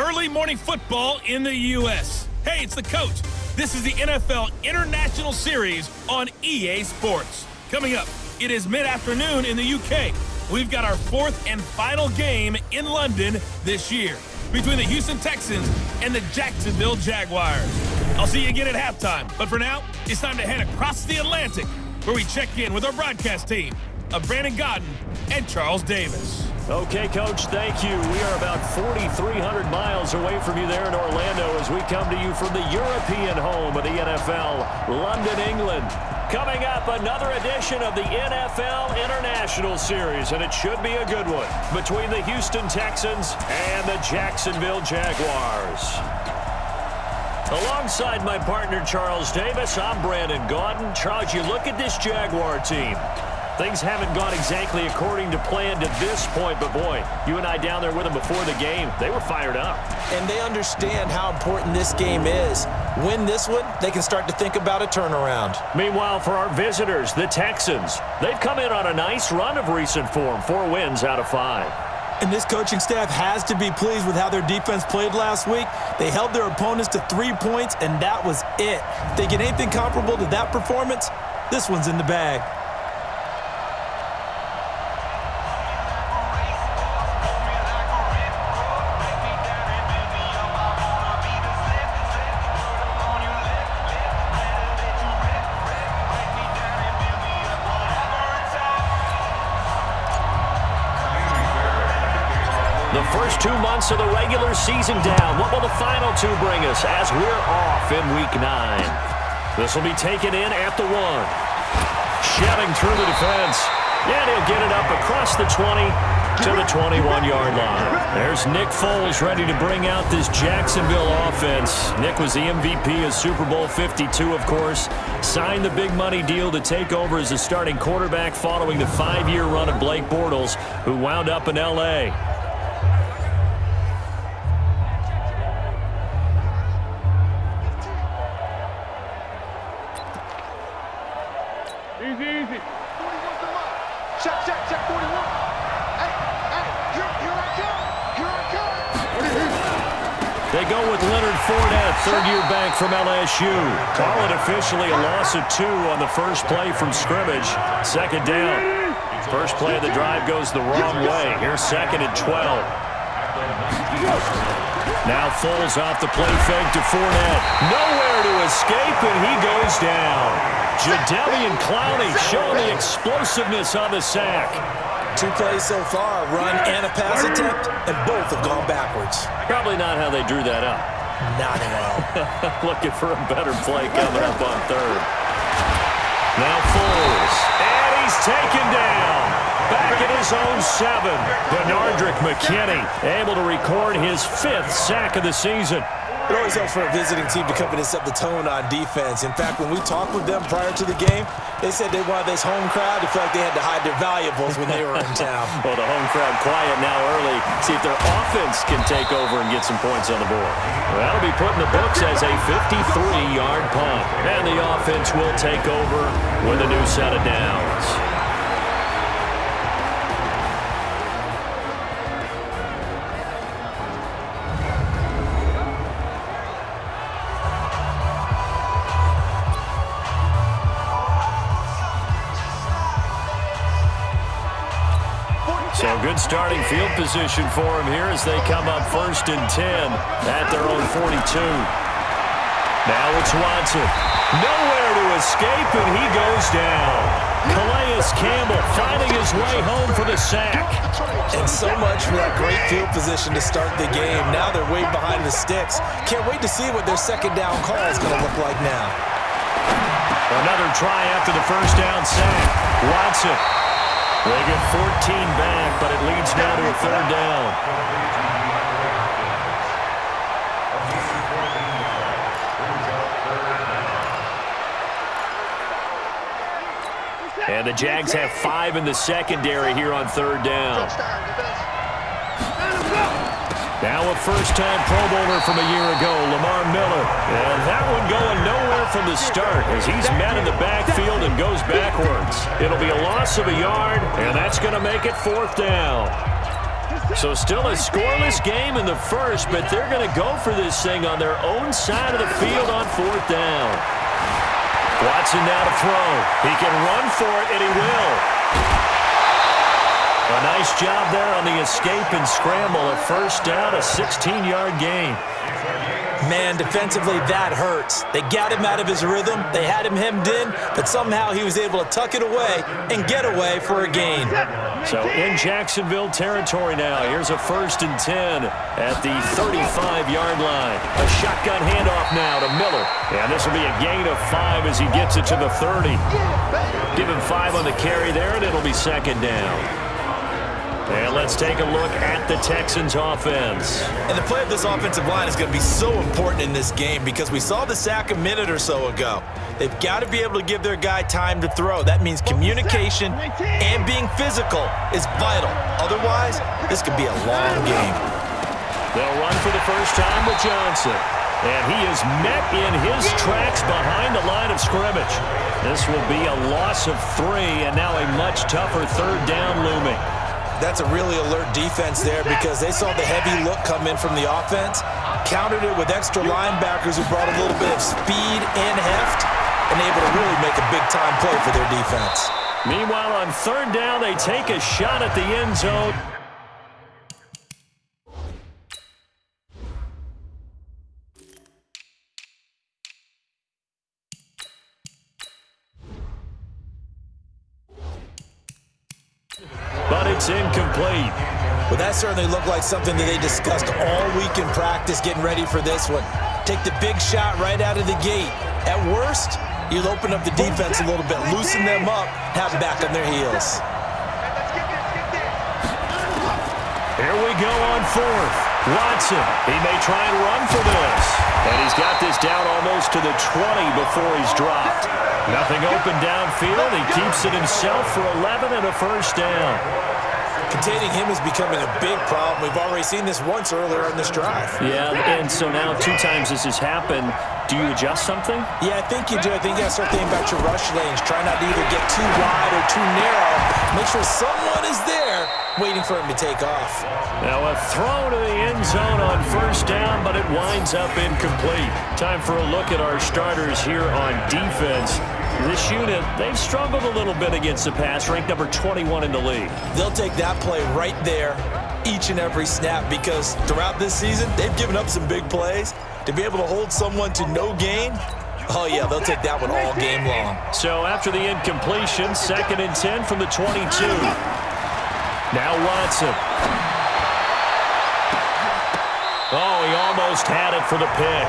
early morning football in the U.S. Hey, it's the coach. This is the NFL International Series on EA Sports. Coming up, it is mid-afternoon in the UK. We've got our fourth and final game in London this year between the Houston Texans and the Jacksonville Jaguars. I'll see you again at halftime. But for now, it's time to head across the Atlantic, where we check in with our broadcast team of Brandon Godden and Charles Davis. Okay, Coach, thank you. We are about 4,300 miles away from you there in Orlando as we come to you from the European home of the NFL, London, England. Coming up, another edition of the NFL International Series, and it should be a good one, between the Houston Texans and the Jacksonville Jaguars. Alongside my partner, Charles Davis, I'm Brandon Godden. Charles, you look at this Jaguar team. Things haven't gone exactly according to plan to this point, but boy, you and I down there with them before the game, they were fired up. And they understand how important this game is. Win this one, they can start to think about a turnaround. Meanwhile, for our visitors, the Texans, they've come in on a nice run of recent form, 4 wins out of 5. And this coaching staff has to be pleased with how their defense played last week. They held their opponents to 3 points, and that was it. If they get anything comparable to that performance, this one's in the bag. The first 2 months of the regular season down. What will the final 2 bring us as we're off in Week 9? This will be taken in at the 1. Shoving through the defense. And he'll get it up across the 20 to the 21-yard line. There's Nick Foles ready to bring out this Jacksonville offense. Nick was the MVP of Super Bowl 52, of course. Signed the big money deal to take over as a starting quarterback following the 5-year run of Blake Bortles, who wound up in L.A. Easy. 41 come up. Check 41. Hey, here I come. They go with Leonard Fournette, third-year back from LSU. Call it officially a loss of 2 on the first play from scrimmage. Second down. First play of the drive goes the wrong way. Here's 2nd and 12. Now Foles off the play fake to Fournette. Nowhere to escape, and he goes down. Jadeveon Clowney showing the explosiveness on the sack. 2 plays so far, run and a pass attempt, and both have gone backwards. Probably not how they drew that up. Not at all. Looking for a better play coming up on 3rd. Now Foles, and he's taken down. Back at his own 7. Benardrick McKinney able to record his 5th sack of the season. It always helps for a visiting team to come in and set the tone on defense. In fact, when we talked with them prior to the game, they said they wanted this home crowd to feel like they had to hide their valuables when they were in town. Well, the home crowd quiet now early. See if their offense can take over and get some points on the board. Well, that'll be put in the books as a 53-yard punt. And the offense will take over with a new set of downs. So good starting field position for him here as they come up 1st and 10 at their own 42. Now it's Watson. Nowhere to escape, and he goes down. Calais Campbell finding his way home for the sack. And so much for that great field position to start the game. Now they're way behind the sticks. Can't wait to see what their second down call is going to look like now. Another try after the first down sack. Watson. They get 14 back, but it leads now to a 3rd down. And the Jags have 5 in the secondary here on 3rd down. Now a first-time Pro Bowler from a year ago, Lamar Miller. And that one going nowhere from the start as he's met in the backfield and goes backwards. It'll be a loss of a yard, and that's going to make it 4th down. So still a scoreless game in the first, but they're going to go for this thing on their own side of the field on 4th down. Watson now to throw. He can run for it, and he will. A nice job there on the escape and scramble. A first down, a 16-yard gain. Man, defensively, that hurts. They got him out of his rhythm. They had him hemmed in, but somehow he was able to tuck it away and get away for a gain. So in Jacksonville territory now. Here's a 1st and 10 at the 35-yard line. A shotgun handoff now to Miller. And this will be a gain of 5 as he gets it to the 30. Give him 5 on the carry there, and it'll be 2nd down. And let's take a look at the Texans offense. And the play of this offensive line is going to be so important in this game because we saw the sack a minute or so ago. They've got to be able to give their guy time to throw. That means communication and being physical is vital. Otherwise, this could be a long game. They'll run for the first time with Johnson. And he is met in his tracks behind the line of scrimmage. This will be a loss of 3 and now a much tougher 3rd down looming. That's a really alert defense there because they saw the heavy look come in from the offense, countered it with extra linebackers who brought a little bit of speed and heft, and able to really make a big-time play for their defense. Meanwhile, on 3rd down, they take a shot at the end zone. But it's incomplete. Well, that certainly looked like something that they discussed all week in practice getting ready for this one. Take the big shot right out of the gate. At worst, you'll open up the defense a little bit, loosen them up, have them back on their heels. Here we go on 4th. Watson, he may try and run for this. And he's got this down almost to the 20 before he's dropped. Nothing open downfield. He keeps it himself for 11 and a first down. Containing him is becoming a big problem. We've already seen this once earlier in this drive. Yeah, and so now 2 times this has happened. Do you adjust something? Yeah, I think you do. I think you got to start thinking about your rush lanes. Try not to either get too wide or too narrow. Make sure someone is there waiting for him to take off. Now a throw to the end zone on first down, but it winds up incomplete. Time for a look at our starters here on defense. This unit, they've struggled a little bit against the pass, ranked number 21 in the league. They'll take that play right there each and every snap because throughout this season, they've given up some big plays. To be able to hold someone to no gain, oh yeah, they'll take that one all game long. So after the incompletion, 2nd and 10 from the 22. Now Watson. Oh, he almost had it for the pick.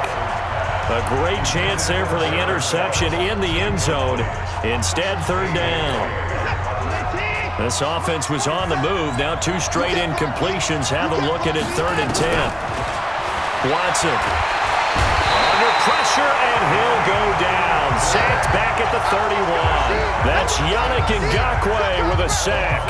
A great chance there for the interception in the end zone. Instead, 3rd down. This offense was on the move. Now 2 straight incompletions. Have a look at it, 3rd and 10. Watson. Under pressure, and he'll go down. Sacked back at the 31. That's Yannick Ngakoue with a sack.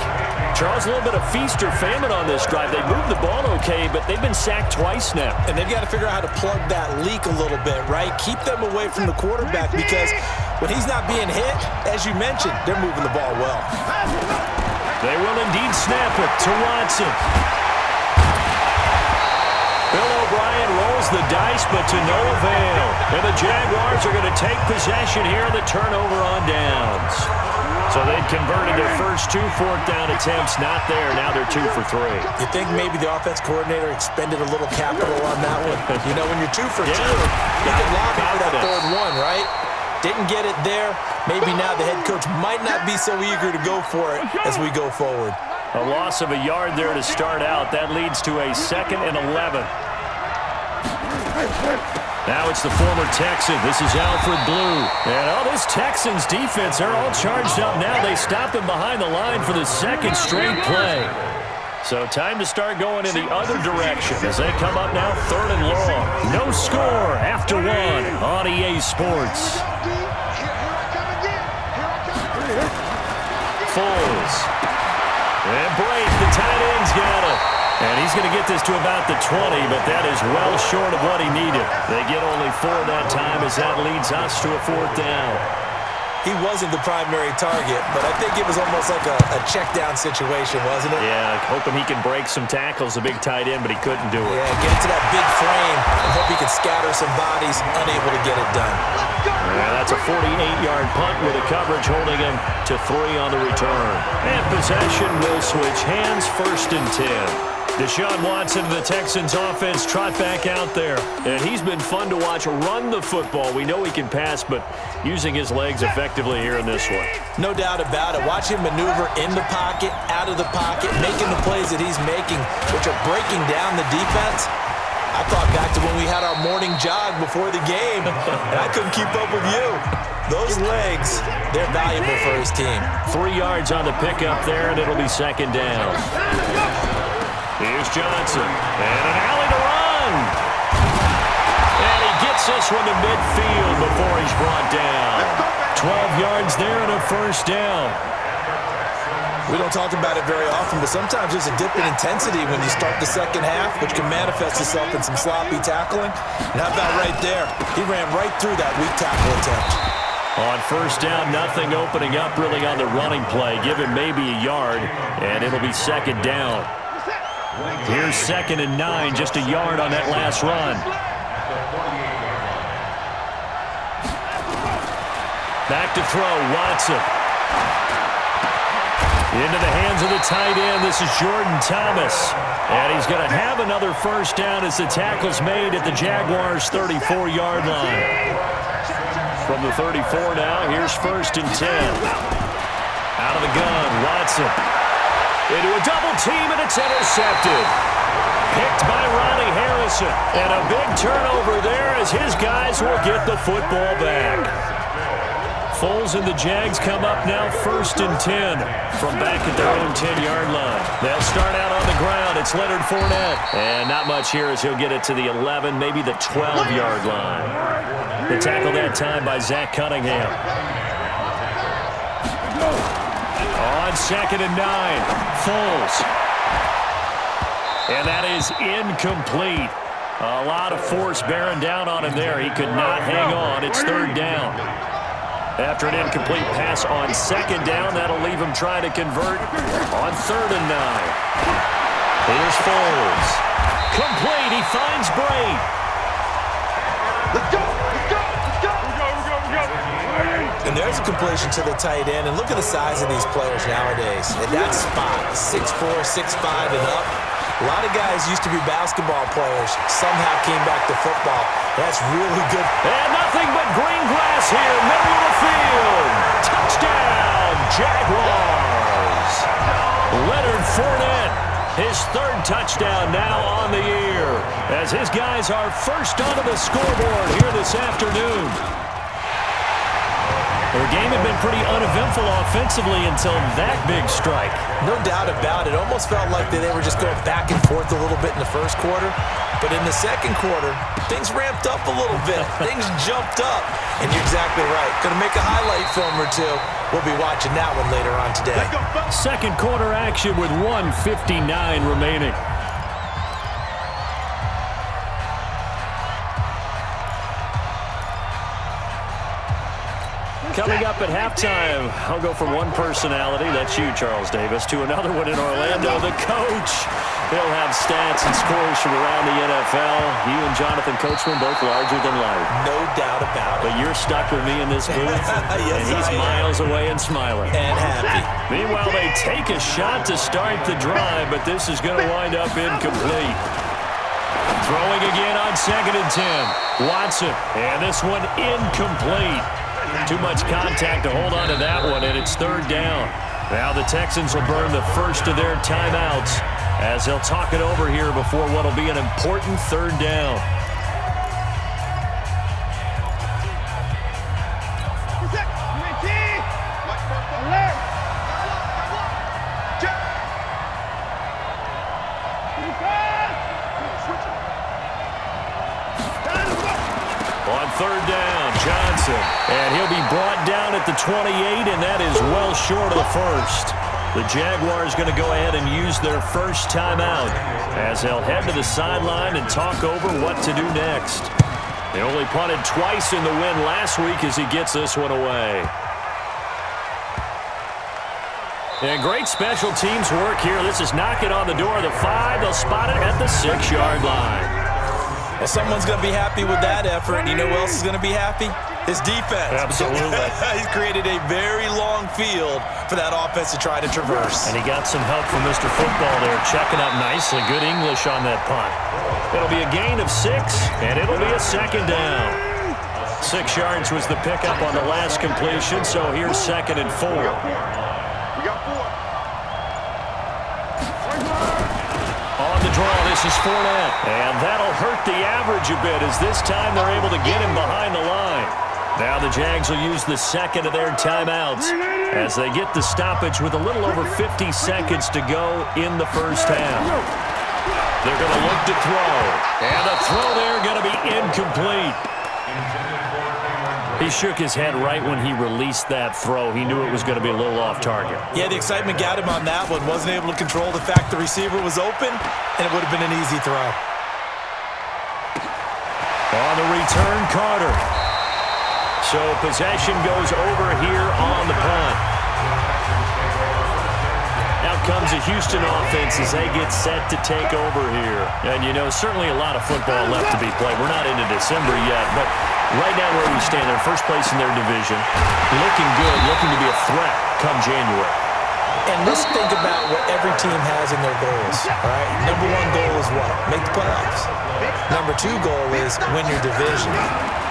Charles, a little bit of feast or famine on this drive. They moved the ball okay, but they've been sacked twice now. And they've got to figure out how to plug that leak a little bit, right? Keep them away from the quarterback because when he's not being hit, as you mentioned, they're moving the ball well. They will indeed snap it to Watson. Bill O'Brien rolls the dice, but to no avail. And the Jaguars are going to take possession here on the turnover on downs. So they've converted their first 2 4th down attempts. Not there. Now they're 2 for 3. You think maybe the offense coordinator expended a little capital on that one? You know, when you're 2 for 2, you can lock it for that 3rd one, right? Didn't get it there. Maybe now the head coach might not be so eager to go for it as we go forward. A loss of a yard there to start out. That leads to a 2nd and 11. Now it's the former Texan. This is Alfred Blue. And this Texans defense, they're all charged up now. They stop him behind the line for the 2nd straight play. So time to start going in the other direction as they come up now 3rd and long. No score after 1 on EA Sports. Foles. And Brake, the tight end's got it. And he's going to get this to about the 20, but that is well short of what he needed. They get only 4 that time as that leads us to a 4th down. he wasn't the primary target, but I think it was almost like a check-down situation, wasn't it? Yeah, hoping he can break some tackles, a big tight end, but he couldn't do it. Yeah, get into that big frame and hope he can scatter some bodies, unable to get it done. Yeah, that's a 48-yard punt with the coverage holding him to 3 on the return. And possession will switch hands, 1st and 10. Deshaun Watson of the Texans offense trot back out there. And he's been fun to watch run the football. We know he can pass, but using his legs effectively here in this one. No doubt about it. Watch him maneuver in the pocket, out of the pocket, making the plays that he's making, which are breaking down the defense. I thought back to when we had our morning jog before the game, and I couldn't keep up with you. Those legs, they're valuable for his team. 3 yards on the pickup there, and it'll be 2nd down. Here's Johnson, and an alley to run. And he gets this one to midfield before he's brought down. 12 yards there and a 1st down. We don't talk about it very often, but sometimes there's a dip in intensity when you start the second half, which can manifest itself in some sloppy tackling. And how about right there? He ran right through that weak tackle attempt. On 1st down, nothing opening up really on the running play. Give him maybe a yard, and it'll be 2nd down. Here's 2nd and 9, just a yard on that last run. Back to throw, Watson. Into the hands of the tight end. This is Jordan Thomas. And he's going to have another 1st down as the tackle's made at the Jaguars' 34-yard line. From the 34 now, here's 1st and 10. Out of the gun, Watson. Into a double team, and it's intercepted. Picked by Ronnie Harrison. And a big turnover there as his guys will get the football back. Foles and the Jags come up now 1st and 10 from back at their own 10-yard line. They'll start out on the ground. It's Leonard Fournette. And not much here as he'll get it to the 11, maybe the 12-yard line. The tackle that time by Zach Cunningham. On 2nd and 9, Foles. And that is incomplete. A lot of force bearing down on him there. He could not hang on. It's 3rd down. After an incomplete pass on 2nd down, that'll leave him trying to convert on 3rd and 9. Here's Foles. Complete. He finds Bray. Let's go! Let's go! Let's go! And there's a completion to the tight end. And look at the size of these players nowadays. At that spot, 6'4", 6'5", and up. A lot of guys used to be basketball players. Somehow came back to football. That's really good. And nothing but green grass here. Middle of the field. Touchdown, Jaguars. Leonard Fournette. His 3rd touchdown now on the year. As his guys are first onto the scoreboard here this afternoon. The game had been pretty uneventful offensively until that big strike. No doubt about it. Almost felt like they were just going back and forth a little bit in the 1st quarter. But in the 2nd quarter, things ramped up a little bit. Things jumped up. And you're exactly right. Going to make a highlight film or two. We'll be watching that one later on today. 2nd quarter action with 1:59 remaining. Coming up at halftime, I'll go from one personality, that's you, Charles Davis, to another one in Orlando, the coach. He'll have stats and scores from around the NFL. You and Jonathan Coachman both larger than life. No doubt about it. But you're stuck with me in this booth, Yes, and he's miles away and smiling. And happy. Meanwhile, they take a shot to start the drive, but this is going to wind up incomplete. Throwing again on 2nd and 10. Watson, and this one incomplete. Too much contact to hold on to that one, and it's 3rd down. Now the Texans will burn the first of their timeouts as they'll talk it over here before what will be an important 3rd down. On 3rd down, Johnson. And he'll be brought down at the 28, and that is well short of the 1st. The Jaguars going to go ahead and use their first timeout as they'll head to the sideline and talk over what to do next. They only punted twice in the win last week as he gets this one away. And great special teams work here. This is knocking on the door of the 5. They'll spot it at the 6-yard line. Well, someone's going to be happy with that effort. You know who else is going to be happy? His defense. Absolutely. He's created a very long field for that offense to try to traverse. And he got some help from Mr. Football there, checking up nicely. Good English on that punt. It'll be a gain of 6, and it'll be a 2nd down. 6 yards was the pickup on the last completion, so here's 2nd and 4. We got 4. On the draw, this is Fournette. And that'll hurt the average a bit as this time they're able to get him behind the line. Now the Jags will use the 2nd of their timeouts as they get the stoppage with a little over 50 seconds to go in the first half. They're going to look to throw. And the throw there going to be incomplete. He shook his head right when he released that throw. He knew it was going to be a little off target. Yeah, the excitement got him on that one. Wasn't able to control the fact the receiver was open, and it would have been an easy throw. On the return, Carter. So possession goes over here on the punt. Out comes a Houston offense as they get set to take over here. And, you know, certainly a lot of football left to be played. We're not into December yet, but right now where we stand, they're first place in their division. Looking good, looking to be a threat come January. And let's think about what every team has in their goals, all right? Number 1 goal is what? Make the playoffs. Number 2 goal is win your division.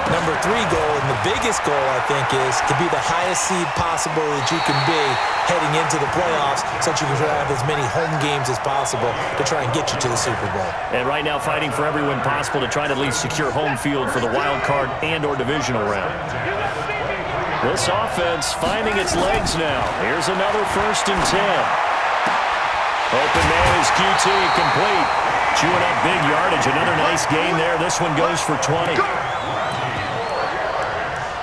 Number 3 goal, and the biggest goal, I think, is to be the highest seed possible that you can be heading into the playoffs so that you can have as many home games as possible to try and get you to the Super Bowl. And right now fighting for every win possible to try to at least secure home field for the wild card and or divisional round. This offense finding its legs now. Here's another 1st and 10. Open man is QT, complete. Chewing up big yardage. Another nice gain there. This one goes for 20.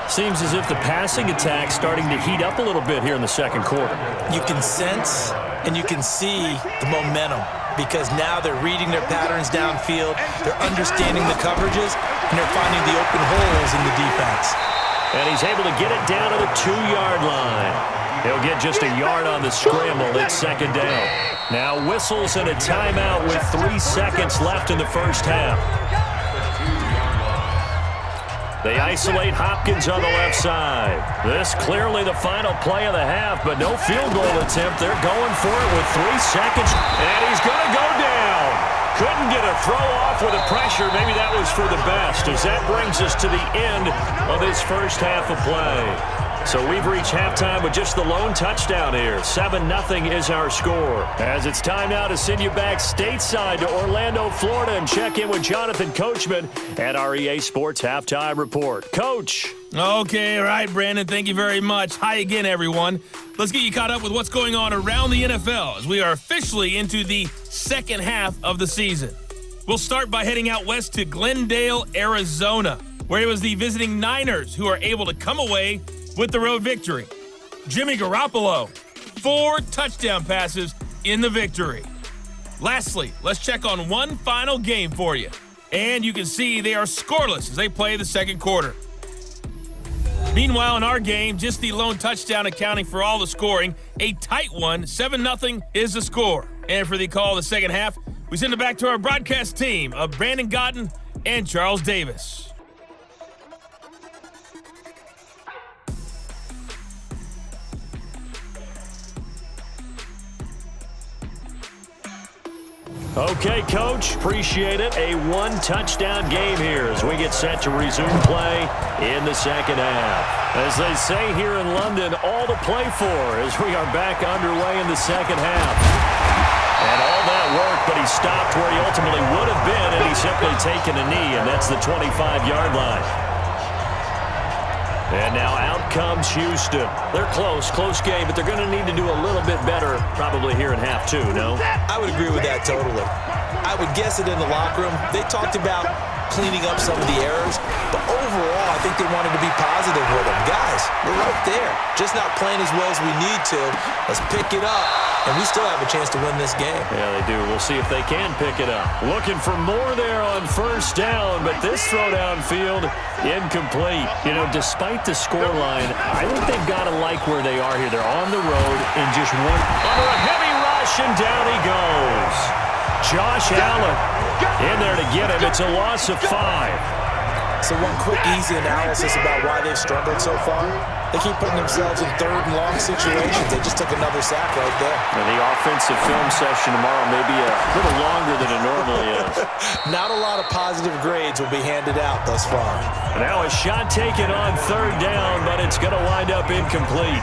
Seems as if the passing attack's starting to heat up a little bit here in the 2nd quarter. You can sense and you can see the momentum because now they're reading their patterns downfield, they're understanding the coverages, and they're finding the open holes in the defense. And he's able to get it down to the 2-yard line. He'll get just a yard on the scramble. It's 2nd down. Now whistles and a timeout with 3 seconds left in the first half. They isolate Hopkins on the left side. This clearly the final play of the half, but no field goal attempt. They're going for it with 3 seconds, and he's going to go down. Couldn't get a throw off with the pressure. Maybe that was for the best, as that brings us to the end of this first half of play. So we've reached halftime with just the lone touchdown here. 7-0 is our score. As it's time now to send you back stateside to Orlando, Florida, and check in with Jonathan Coachman at our EA Sports Halftime Report. Coach. Okay, all right, Brandon, thank you very much. Hi again, everyone. Let's get you caught up with what's going on around the NFL as we are officially into the 2nd half of the season. We'll start by heading out west to Glendale, Arizona, where it was the visiting Niners who are able to come away with the road victory. Jimmy Garoppolo, 4 touchdown passes in the victory. Lastly, let's check on one final game for you. And you can see they are scoreless as they play the 2nd quarter. Meanwhile, in our game, just the lone touchdown accounting for all the scoring. A tight one, 7-0 is the score. And for the call of the 2nd half, we send it back to our broadcast team of Brandon Gotten and Charles Davis. Okay, Coach, appreciate it. A 1-touchdown game here as we get set to resume play in the 2nd half. As they say here in London, all to play for as we are back underway in the 2nd half. And all that work, but he stopped where he ultimately would have been, and he's simply taken a knee, and that's the 25-yard line. And now out comes Houston. They're close game, but they're going to need to do a little bit better probably here in half 2, no? I would agree with that totally. I would guess it in the locker room. They talked about cleaning up some of the errors, but overall, I think they wanted to be positive with them. Guys, we're right there. Just not playing as well as we need to. Let's pick it up, and we still have a chance to win this game. Yeah, they do. We'll see if they can pick it up. Looking for more there on first down, but this throw downfield, incomplete. You know, despite the scoreline, I think they've got to like where they are here. They're on the road and just one under a heavy rush, and down he goes. Josh Allen in there to get him. It's a loss of 5. So one quick, easy analysis about why they've struggled so far. They keep putting themselves in third and long situations. They just took another sack right there. And the offensive film session tomorrow may be a little longer than it normally is. Not a lot of positive grades will be handed out thus far. Now a shot taken on third down, but it's going to wind up incomplete.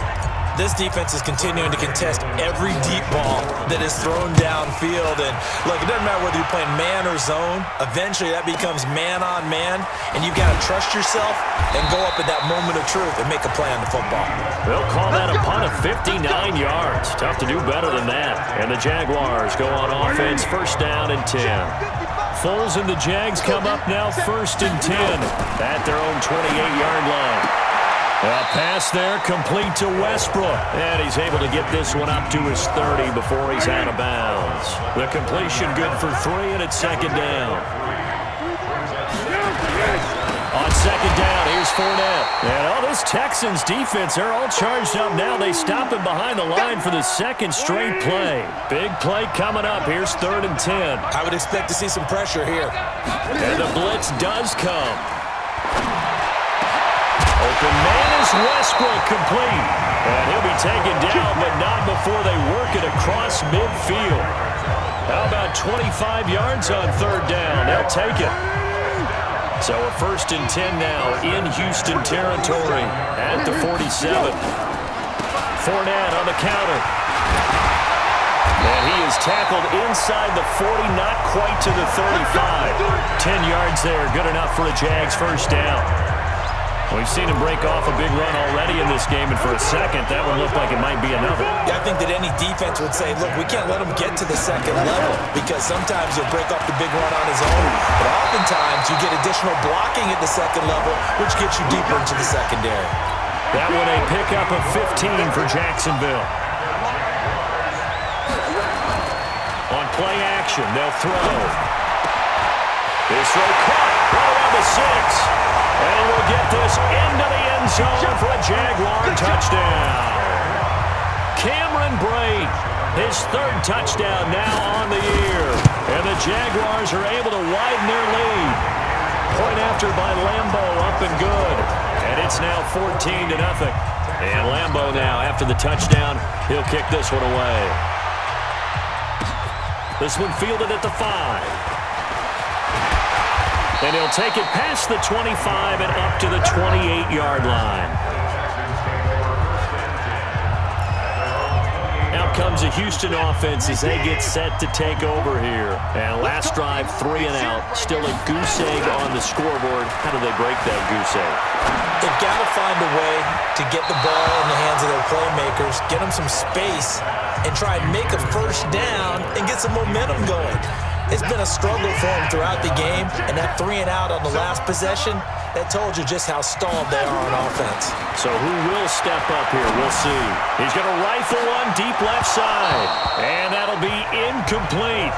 This defense is continuing to contest every deep ball that is thrown downfield. And look, it doesn't matter whether you're playing man or zone. Eventually, that becomes man on man. And you've got to trust yourself and go up at that moment of truth and make a play on the football. They'll call that a punt of 59 yards. Tough to do better than that. And the Jaguars go on offense, first down and 10. Foles and the Jags come up now, first and 10 at their own 28-yard line. A pass there, complete to Westbrook. And he's able to get this one up to his 30 before he's out of bounds. The completion good for 3, and it's second down. On second down, here's Fournette. And this Texans defense, they're all charged up now. They stop him behind the line for the second straight play. Big play coming up. Here's third and 10. I would expect to see some pressure here. And the blitz does come. Open man is Westbrook, complete. And he'll be taken down, but not before they work it across midfield. How about 25 yards on third down? They'll take it. So a first and 10 now in Houston territory at the 47. Fournette on the counter. And he is tackled inside the 40, not quite to the 35. 10 yards there, good enough for a Jags first down. We've seen him break off a big run already in this game, and for a second, that one looked like it might be another. Yeah, I think that any defense would say, look, we can't let him get to the second level, because sometimes he'll break off the big run on his own, but oftentimes you get additional blocking at the second level, which gets you deeper into the secondary. That one a pickup of 15 for Jacksonville. On play action, they'll throw. This throw caught right around the 6. And he will get this into the end zone for a Jaguar touchdown. Cameron Brate, his third touchdown now on the year. And the Jaguars are able to widen their lead. Point after by Lambo, up and good. And it's now 14-0. And Lambo now, after the touchdown, he'll kick this one away. This one fielded at the 5. And he'll take it past the 25 and up to the 28-yard line. Out comes a Houston offense as they get set to take over here. And last drive, 3 and out. Still a goose egg on the scoreboard. How do they break that goose egg? They've got to find a way to get the ball in the hands of their playmakers, get them some space, and try and make a first down and get some momentum going. It's been a struggle for them throughout the game, and that 3 and out on the last possession, that told you just how stalled they are on offense. So who will step up here? We'll see. He's going to rifle one deep left side, and that'll be incomplete.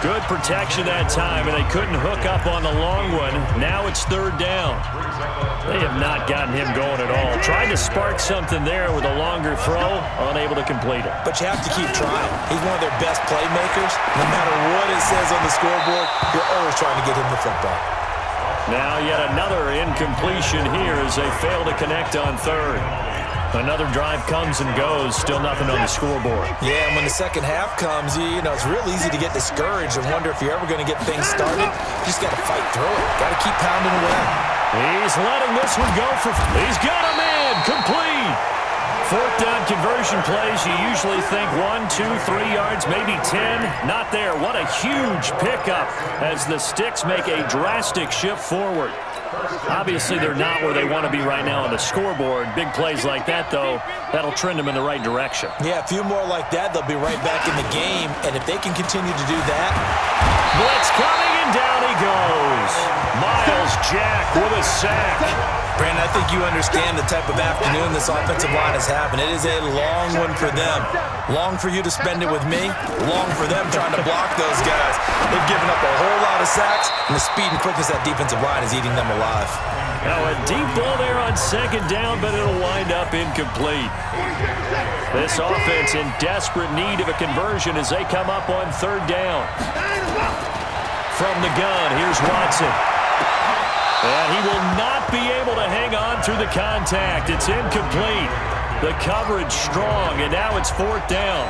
Good protection that time, and they couldn't hook up on the long one. Now it's third down. They have not gotten him going at all. Tried to spark something there with a longer throw, unable to complete it. But you have to keep trying. He's one of their best playmakers. No matter what it says on the scoreboard, you're always trying to get him the football. Now yet another incompletion here as they fail to connect on third. Another drive comes and goes, still nothing on the scoreboard. Yeah, and when the second half comes, you know, it's real easy to get discouraged and wonder if you're ever going to get things started. You just got to fight through it. Got to keep pounding away. He's letting this one go for... He's got a man, complete. Fourth down conversion plays, you usually think 1, 2, 3 yards, maybe 10. Not there. What a huge pickup as the Sticks make a drastic shift forward. Obviously, they're not where they want to be right now on the scoreboard. Big plays like that, though, that'll trend them in the right direction. Yeah, a few more like that, they'll be right back in the game. And if they can continue to do that. Blitz coming, and down he goes. Miles Jack with a sack. Brandon, I think you understand the type of afternoon this offensive line is having. It is a long one for them. Long for you to spend it with me. Long for them trying to block those guys. They've given up a whole lot of sacks, and the speed and quickness of that defensive line is eating them alive. Now a deep ball there on second down, but it'll wind up incomplete. This offense in desperate need of a conversion as they come up on third down. From the gun, here's Watson. And he will not be able to hang on through the contact. It's incomplete. The coverage strong, and now it's fourth down.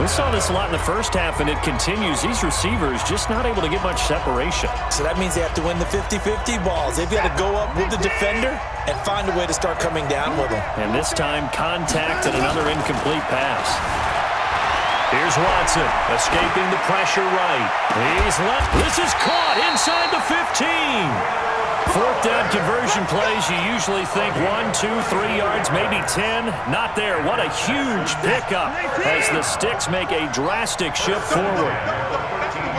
We saw this a lot in the first half, and it continues. These receivers just not able to get much separation. So that means they have to win the 50-50 balls. They've got to go up with the defender and find a way to start coming down with them. And this time, contact and another incomplete pass. Here's Watson, escaping the pressure right. He's left. This is caught inside the 15. Fourth down conversion plays, you usually think 1, 2, 3 yards, maybe 10. Not there. What a huge pickup as the sticks make a drastic shift forward.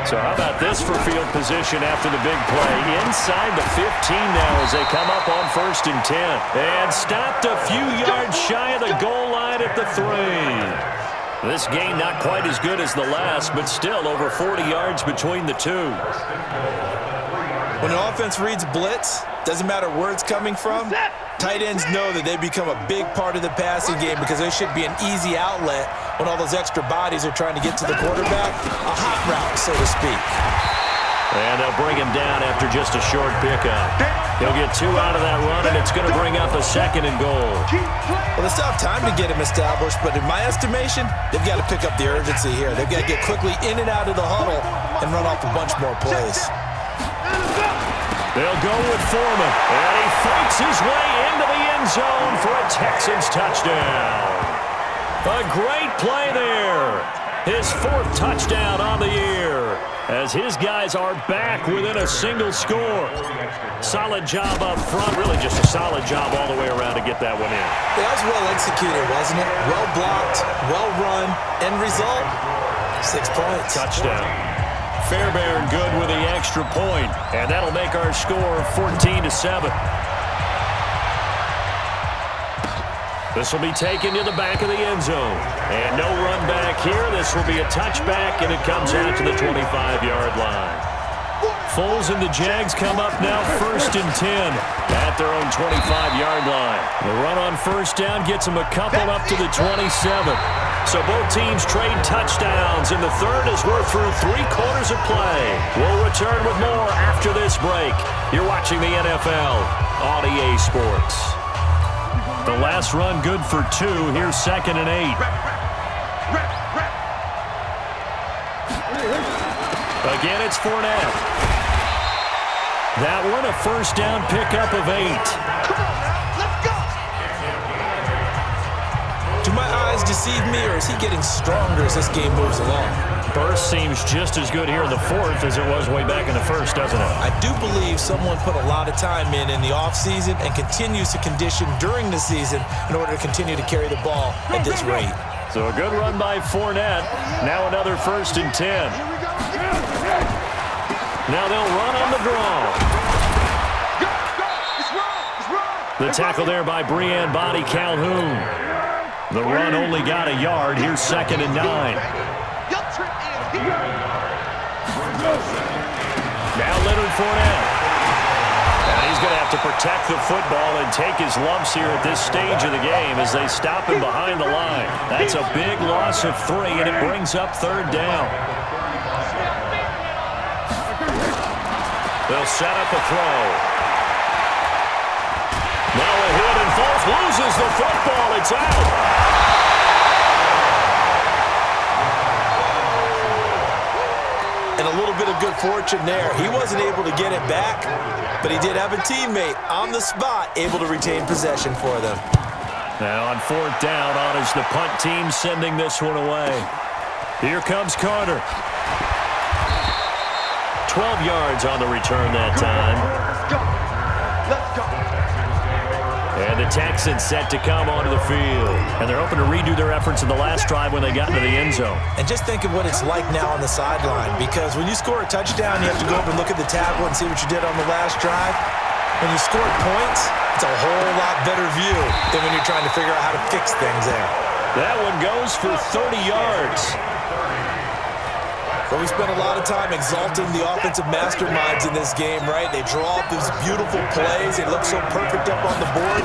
So how about this for field position after the big play? Inside the 15 now as they come up on 1st and 10. And stopped a few yards shy of the goal line at the 3. This game not quite as good as the last, but still over 40 yards between the two. When an offense reads blitz, doesn't matter where it's coming from, tight ends know that they become a big part of the passing game because they should be an easy outlet when all those extra bodies are trying to get to the quarterback. A hot route, so to speak. And they'll bring him down after just a short pickup. He'll get 2 out of that run, and it's going to bring up a 2nd and goal. Well, they still have time to get him established, but in my estimation, they've got to pick up the urgency here. They've got to get quickly in and out of the huddle and run off a bunch more plays. They'll go with Foreman, and he fights his way into the end zone for a Texans touchdown. A great play there. His 4th touchdown on the year as his guys are back within a single score. Solid job up front, really just a solid job all the way around to get that one in. That was well executed, wasn't it? Well blocked, well run, end result, 6 points. Touchdown. Fairbairn good with the extra point, and that'll make our score 14-7. This will be taken to the back of the end zone. And no run back here. This will be a touchback, and it comes out to the 25-yard line. Foles and the Jags come up now 1st and 10 at their own 25-yard line. The run on 1st down gets them a couple up to the 27. So both teams trade touchdowns in the 3rd as we're through 3 quarters of play. We'll return with more after this break. You're watching the NFL on EA Sports. The last run good for 2. Here's 2nd and 8. Again, it's Fournette. That one a 1st down pickup of 8. Do my eyes deceive me, or is he getting stronger as this game moves along? Burst seems just as good here in the 4th as it was way back in the 1st, doesn't it? I do believe someone put a lot of time in the offseason and continues to condition during the season in order to continue to carry the ball at this rate. So a good run by Fournette. Now another 1st and 10. Now they'll run on the draw. The tackle there by Breanne Body Calhoun. The run only got a yard. Here's 2nd and 9. Now Leonard Fournette. And he's going to have to protect the football and take his lumps here at this stage of the game as they stop him behind the line. That's a big loss of 3, and it brings up 3rd down. They'll set up a throw. Now a hit, and Foles loses the football. It's out. And a little bit of good fortune there. He wasn't able to get it back, but he did have a teammate on the spot able to retain possession for them. Now on 4th down, on is the punt team sending this one away. Here comes Carter. 12 yards on the return that time. And the Texans set to come onto the field. And they're hoping to redo their efforts in the last drive when they got into the end zone. And just think of what it's like now on the sideline, because when you score a touchdown, you have to go up and look at the tablet and see what you did on the last drive. When you score points, it's a whole lot better view than when you're trying to figure out how to fix things there. That one goes for 30 yards. But we spent a lot of time exalting the offensive masterminds in this game, right? They draw up these beautiful plays. They look so perfect up on the board.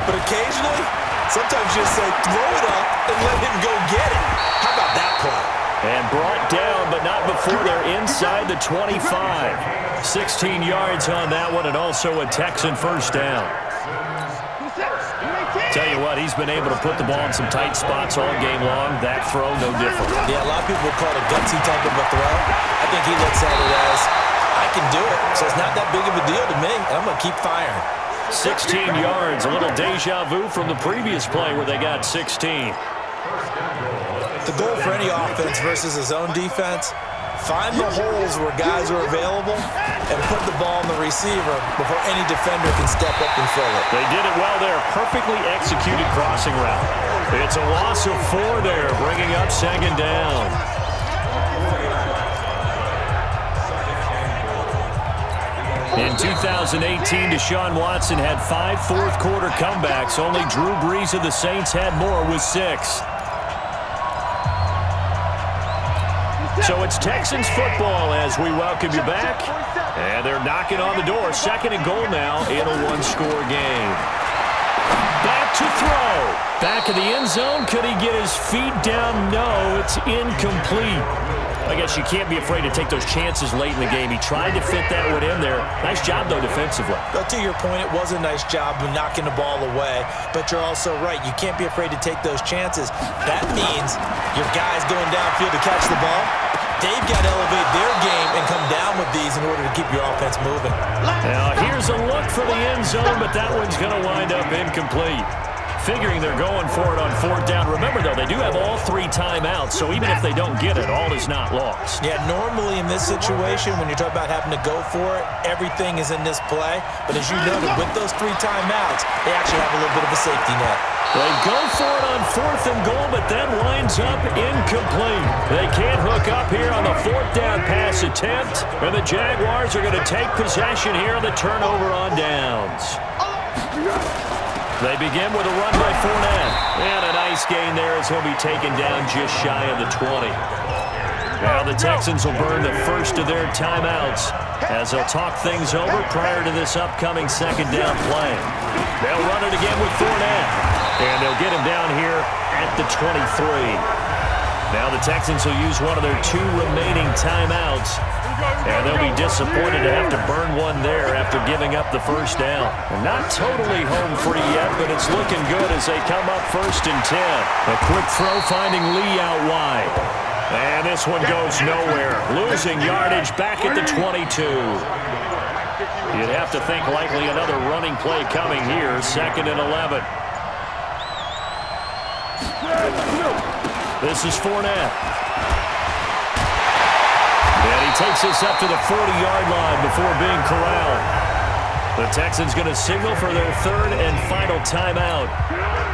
But occasionally, sometimes you just say, throw it up and let him go get it. How about that play? And brought down, but not before they're inside the 25. 16 yards on that one, and also a Texan first down. Tell you what, he's been able to put the ball in some tight spots all game long. That throw, no different. Yeah, a lot of people would call it a gutsy type of a throw. I think he looks at it as, I can do it, so it's not that big of a deal to me, and I'm going to keep firing. 16 yards, a little deja vu from the previous play where they got 16. The goal for any offense versus his own defense, find the holes where guys are available and put the ball on the receiver before any defender can step up and fill it. They did it well there. Perfectly executed crossing route. It's a loss of 4 there, bringing up second down. In 2018, Deshaun Watson had 5 fourth-quarter comebacks. Only Drew Brees of the Saints had more with 6. So it's Texans football as we welcome you back. And they're knocking on the door. 2nd and goal now in a 1-score game. Back to throw. Back in the end zone. Could he get his feet down? No, it's incomplete. I guess you can't be afraid to take those chances late in the game. He tried to fit that one in there. Nice job, though, defensively. But to your point, it was a nice job of knocking the ball away. But you're also right. You can't be afraid to take those chances. That means your guys going downfield to catch the ball, they've got to elevate their game and come down with these in order to keep your offense moving. Now, here's a look for the end zone, but that one's going to wind up incomplete. Figuring they're going for it on 4th down. Remember, though, they do have all 3 timeouts, so even if they don't get it, all is not lost. Yeah, normally in this situation, when you're talking about having to go for it, everything is in this play. But as you noted, with those 3 timeouts, they actually have a little bit of a safety net. They go for it on 4th and goal, but that winds up incomplete. They can't hook up here on the 4th down pass attempt, and the Jaguars are going to take possession here on the turnover on downs. They begin with a run by Fournette. And a nice gain there as he'll be taken down just shy of the 20. Now the Texans will burn the first of their timeouts as they'll talk things over prior to this upcoming 2nd down play. They'll run it again with Fournette. And they'll get him down here at the 23. Now the Texans will use one of their 2 remaining timeouts. And they'll be disappointed to have to burn one there after giving up the first down. And not totally home free yet, but it's looking good as they come up 1st and 10. A quick throw finding Lee out wide. And this one goes nowhere. Losing yardage back at the 22. You'd have to think likely another running play coming here. 2nd and 11. This is Fournette. And he takes us up to the 40-yard line before being corralled. The Texans going to signal for their 3rd and final timeout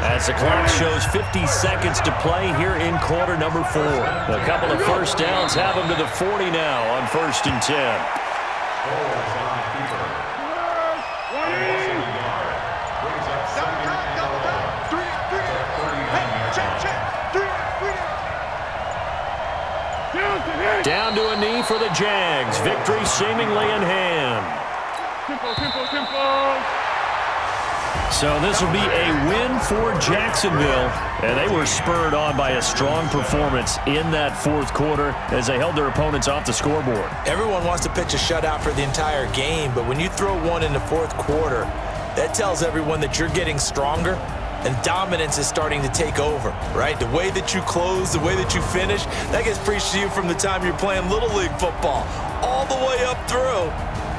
as the clock shows 50 seconds to play here in quarter number 4. A couple of first downs have them to the 40 now on 1st and 10. Down to a knee for the Jags. Victory seemingly in hand. So this will be a win for Jacksonville. And they were spurred on by a strong performance in that 4th quarter as they held their opponents off the scoreboard. Everyone wants to pitch a shutout for the entire game, but when you throw one in the 4th quarter, that tells everyone that you're getting stronger. And dominance is starting to take over, right? The way that you close, the way that you finish, that gets preached to you from the time you're playing Little League football all the way up through.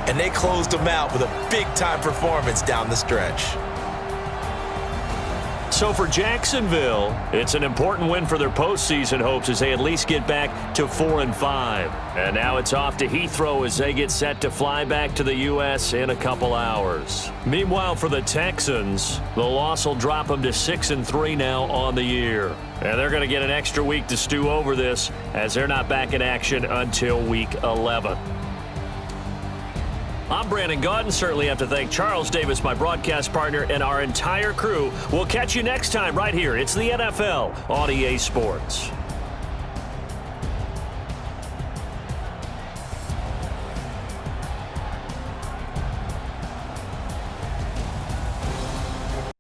And they closed them out with a big-time performance down the stretch. So for Jacksonville, it's an important win for their postseason hopes as they at least get back to 4-5. And now it's off to Heathrow as they get set to fly back to the U.S. in a couple hours. Meanwhile, for the Texans, the loss will drop them to 6-3 now on the year. And they're going to get an extra week to stew over this as they're not back in action until Week 11. I'm Brandon Gaudin. Certainly have to thank Charles Davis, my broadcast partner, and our entire crew. We'll catch you next time right here. It's the NFL on EA Sports.